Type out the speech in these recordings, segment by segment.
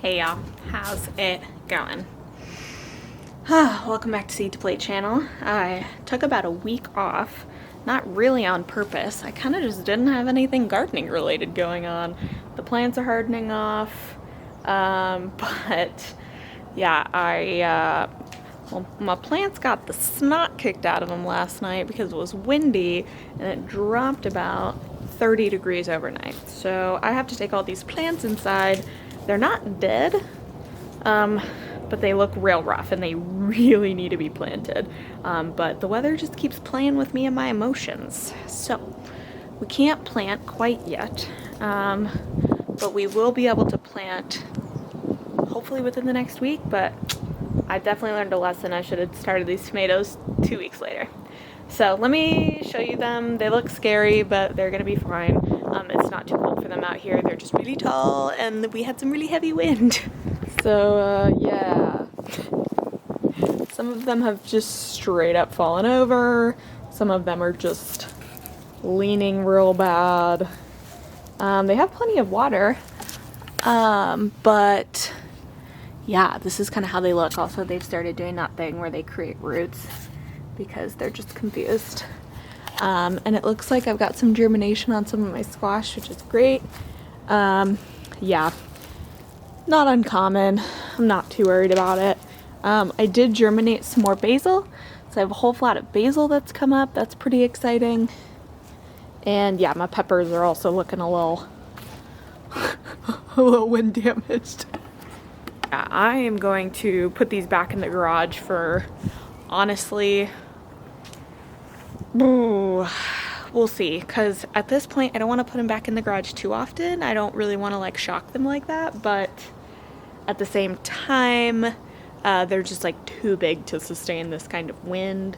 Hey y'all, how's it going? Welcome back to Seed to Plate channel. I took about a week off, not really on purpose. I kind of just didn't have anything gardening related going on. The plants are hardening off, but yeah, well, my plants got the snot kicked out of them last night because it was windy and it dropped about 30 degrees overnight. So I have to take all these plants inside. They're not dead, but they look real rough and they really need to be planted. But the weather just keeps playing with me and my emotions. So we can't plant quite yet, but we will be able to plant hopefully within the next week. But I definitely learned a lesson. I should have started these tomatoes 2 weeks later. So let me show you them. They look scary, but they're gonna be fine. It's not too cold for them out here. They're just really tall and we had some really heavy wind. So yeah, some of them have just straight up fallen over. Some of them are just leaning real bad. They have plenty of water, but yeah, this is kind of how they look. Also, they've started doing that thing where they create roots because they're just confused. And it looks like I've got some germination on some of my squash, which is great. Yeah, not uncommon. I'm not too worried about it. I did germinate some more basil, so I have a whole flat of basil that's come up. That's pretty exciting. And yeah, my peppers are also looking a little wind damaged. Yeah, I am going to put these back in the garage for, honestly, we'll see, because at this point I don't want to put them back in the garage too often. I don't really want to like shock them like that, but at the same time they're just like too big to sustain this kind of wind.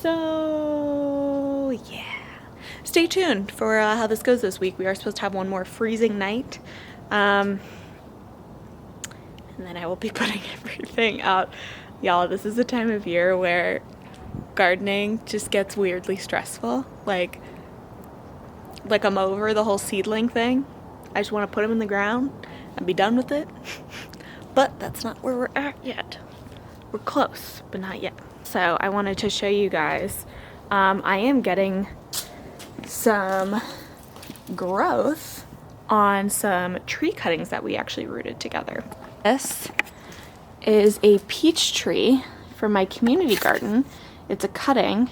So yeah, stay tuned for how this goes this week. We are supposed to have one more freezing night, and then I will be putting everything out. Y'all, this is the time of year where gardening just gets weirdly stressful. Like I'm over the whole seedling thing. I just want to put them in the ground and be done with it. But that's not where we're at yet. We're close, but not yet. So I wanted to show you guys, I am getting some growth on some tree cuttings that we actually rooted together. This is a peach tree from my community garden. It's a cutting,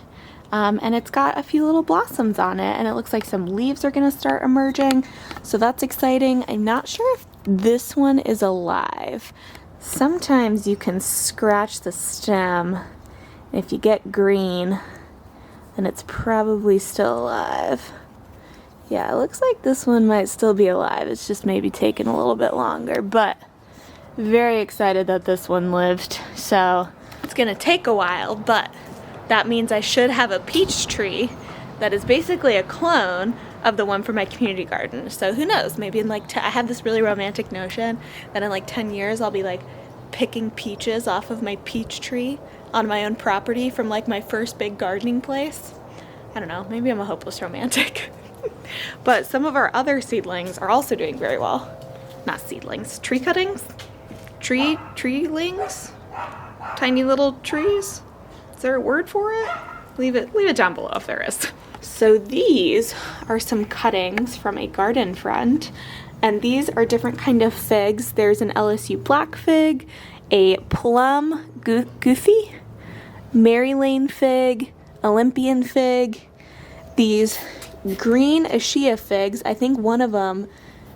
and it's got a few little blossoms on it, and it looks like some leaves are gonna start emerging, so that's exciting. I'm not sure if this one is alive. Sometimes you can scratch the stem, and if you get green, then it's probably still alive. Yeah, it looks like this one might still be alive. It's just maybe taking a little bit longer, but very excited that this one lived. So it's gonna take a while, but that means I should have a peach tree that is basically a clone of the one from my community garden. So who knows, maybe in like, I have this really romantic notion that in like 10 years I'll be like picking peaches off of my peach tree on my own property from like my first big gardening place. I don't know, maybe I'm a hopeless romantic. But some of our other seedlings are also doing very well. Not seedlings, tree cuttings? Treelings? Tiny little trees? Is there a word for it? Leave it down below if there is. So these are some cuttings from a garden friend, and these are different kind of figs. There's an LSU black fig, a plum goofy, Mary Lane fig, Olympian fig, these green Ashia figs. I think one of them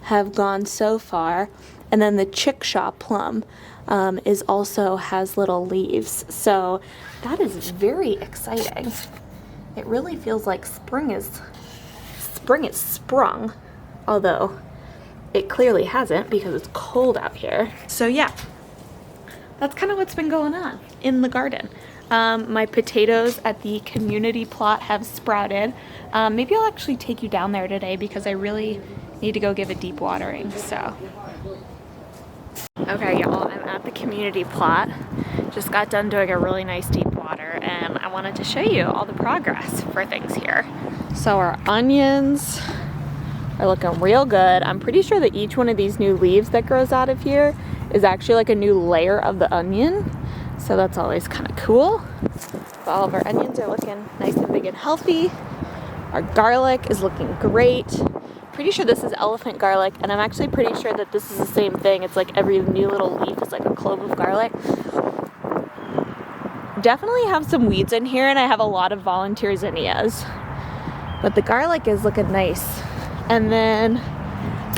have gone so far, and then the chickshaw plum is also has little leaves. So that is very exciting. It really feels like spring is sprung, although it clearly hasn't because it's cold out here. So yeah, that's kind of what's been going on in the garden. My potatoes at the community plot have sprouted. Maybe I'll actually take you down there today because I really need to go give it deep watering. So okay, y'all, I'm at the community plot. Just got done doing a really nice deep water, and I wanted to show you all the progress for things here. So our onions are looking real good. I'm pretty sure that each one of these new leaves that grows out of here is actually like a new layer of the onion. So that's always kind of cool. But all of our onions are looking nice and big and healthy. Our garlic is looking great. Pretty sure this is elephant garlic, and I'm actually pretty sure that this is the same thing. It's like every new little leaf is like a clove of garlic. Definitely have some weeds in here, and I have a lot of volunteer zinnias. But the garlic is looking nice. And then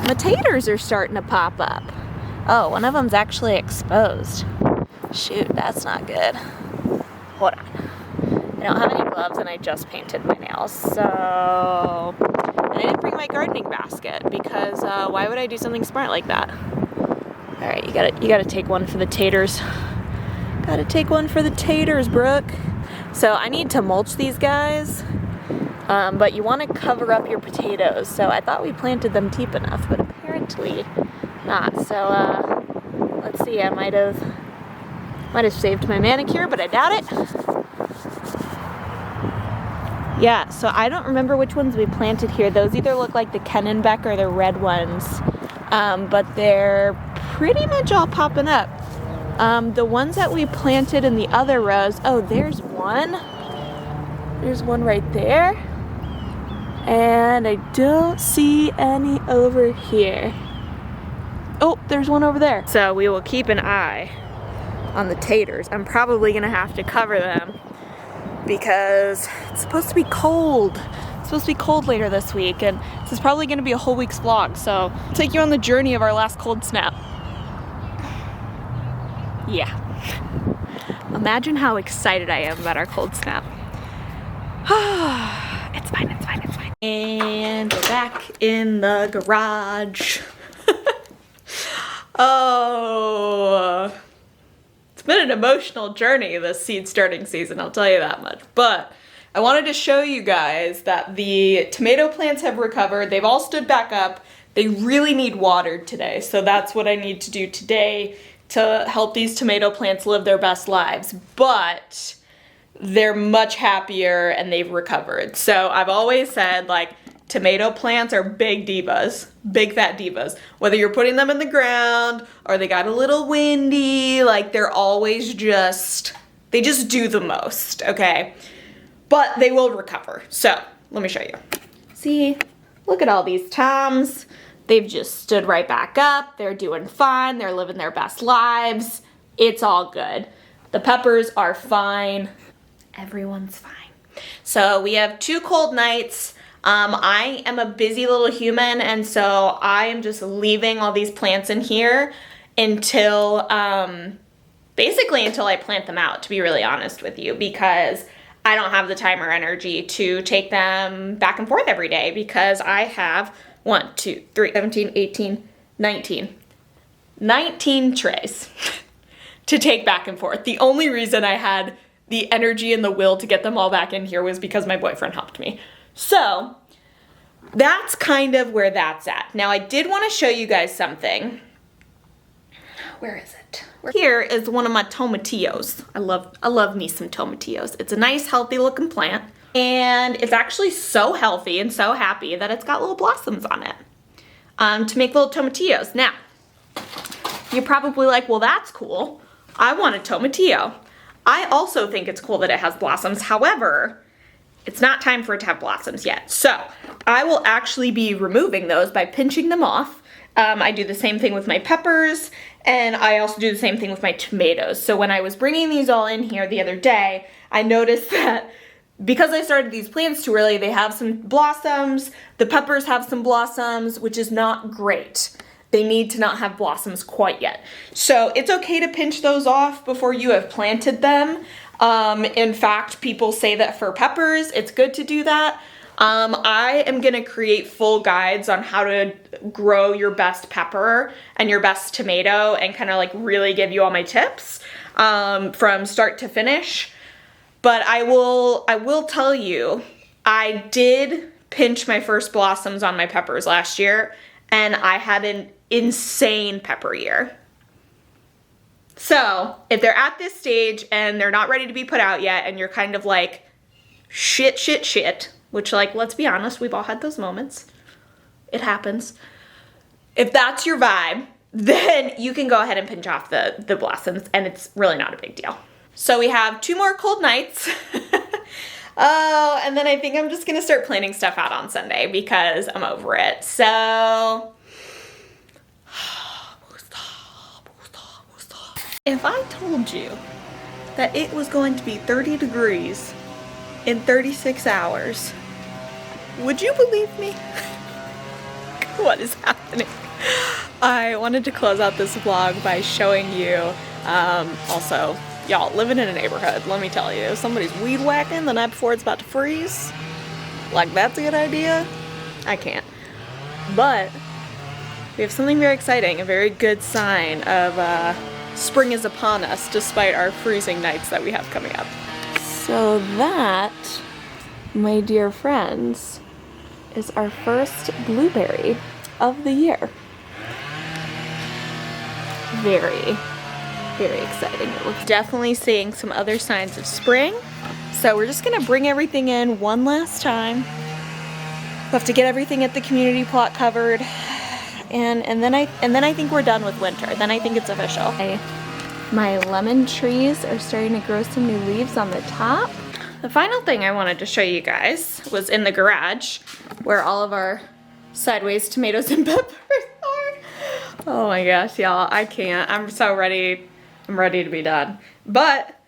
my taters are starting to pop up. Oh, one of them's actually exposed. Shoot, that's not good. Hold on. I don't have any gloves and I just painted my nails, so... And I didn't bring my gardening basket because why would I do something smart like that? All right, you gotta take one for the taters. Gotta take one for the taters, Brooke. So I need to mulch these guys, but you want to cover up your potatoes. So I thought we planted them deep enough, but apparently not. So let's see. I might have saved my manicure, but I doubt it. Yeah, so I don't remember which ones we planted here. Those either look like the Kennenbeck or the red ones, but they're pretty much all popping up. The ones that we planted in the other rows, oh, there's one. There's one right there. And I don't see any over here. Oh, there's one over there. So we will keep an eye on the taters. I'm probably gonna have to cover them because it's supposed to be cold. It's supposed to be cold later this week, and this is probably gonna be a whole week's vlog, so I'll take you on the journey of our last cold snap. Yeah. Imagine how excited I am about our cold snap. It's fine, it's fine, it's fine. And we're back in the garage. Oh, it's been an emotional journey this seed starting season, I'll tell you that much. But I wanted to show you guys that the tomato plants have recovered. They've all stood back up. They really need watered today, so that's what I need to do today to help these tomato plants live their best lives. But they're much happier and they've recovered. So I've always said, like, tomato plants are big divas, big fat divas. Whether you're putting them in the ground or they got a little windy, like they're always they just do the most, okay? But they will recover. So let me show you. See, look at all these toms. They've just stood right back up. They're doing fine. They're living their best lives. It's all good. The peppers are fine. Everyone's fine. So we have 2 cold nights. I am a busy little human, and so I am just leaving all these plants in here until, basically until I plant them out, to be really honest with you, because I don't have the time or energy to take them back and forth every day, because I have 1, 2, 3, 17, 18, 19 trays to take back and forth. The only reason I had the energy and the will to get them all back in here was because my boyfriend helped me. So that's kind of where that's at. Now I did want to show you guys something. Where is it? Here is one of my tomatillos. I love me some tomatillos. It's a nice healthy looking plant, and it's actually so healthy and so happy that it's got little blossoms on it to make little tomatillos. Now you're probably like, well, that's cool. I want a tomatillo. I also think it's cool that it has blossoms. However, it's not time for it to have blossoms yet. So I will actually be removing those by pinching them off. I do the same thing with my peppers, and I also do the same thing with my tomatoes. So when I was bringing these all in here the other day, I noticed that because I started these plants too early, they have some blossoms. The peppers have some blossoms, which is not great. They need to not have blossoms quite yet. So it's okay to pinch those off before you have planted them. In fact, people say that for peppers, it's good to do that. I am gonna create full guides on how to grow your best pepper and your best tomato and kind of like really give you all my tips from start to finish. But I will tell you, I did pinch my first blossoms on my peppers last year, and I had an insane pepper year. So if they're at this stage and they're not ready to be put out yet, and you're kind of like, shit, which, like, let's be honest, we've all had those moments. It happens. If that's your vibe, then you can go ahead and pinch off the blossoms, and it's really not a big deal. So we have 2 more cold nights. Oh, and then I think I'm just gonna start planning stuff out on Sunday because I'm over it. So, if I told you that it was going to be 30 degrees in 36 hours, would you believe me? What is happening? I wanted to close out this vlog by showing you, also, y'all, living in a neighborhood, let me tell you, if somebody's weed whacking the night before it's about to freeze, like that's a good idea? I can't. But we have something very exciting, a very good sign of spring is upon us despite our freezing nights that we have coming up. So that, my dear friends, is our first blueberry of the year. Very, very exciting. We're definitely seeing some other signs of spring. So we're just gonna bring everything in one last time. We'll have to get everything at the community plot covered. And then I think we're done with winter. Then I think it's official. My lemon trees are starting to grow some new leaves on the top. The final thing I wanted to show you guys was in the garage where all of our sideways tomatoes and peppers are. Oh my gosh, y'all, I can't. I'm so ready. I'm ready to be done. But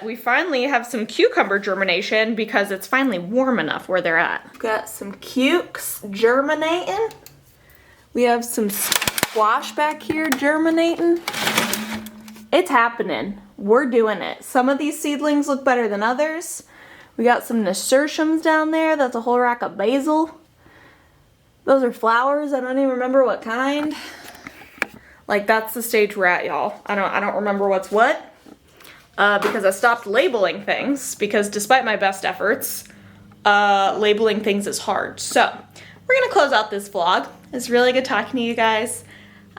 we finally have some cucumber germination because it's finally warm enough where they're at. We've got some cukes germinating. We have some squash back here germinating. It's happening. We're doing it. Some of these seedlings look better than others. We got some nasturtiums down there. That's a whole rack of basil. Those are flowers. I don't even remember what kind. Like, that's the stage we're at, y'all. I don't remember what's what. Because I stopped labeling things. Because despite my best efforts, labeling things is hard. So, we're gonna close out this vlog. It's really good talking to you guys.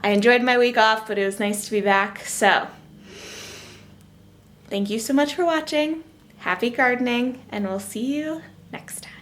I enjoyed my week off, but it was nice to be back. So, thank you so much for watching. Happy gardening, and we'll see you next time.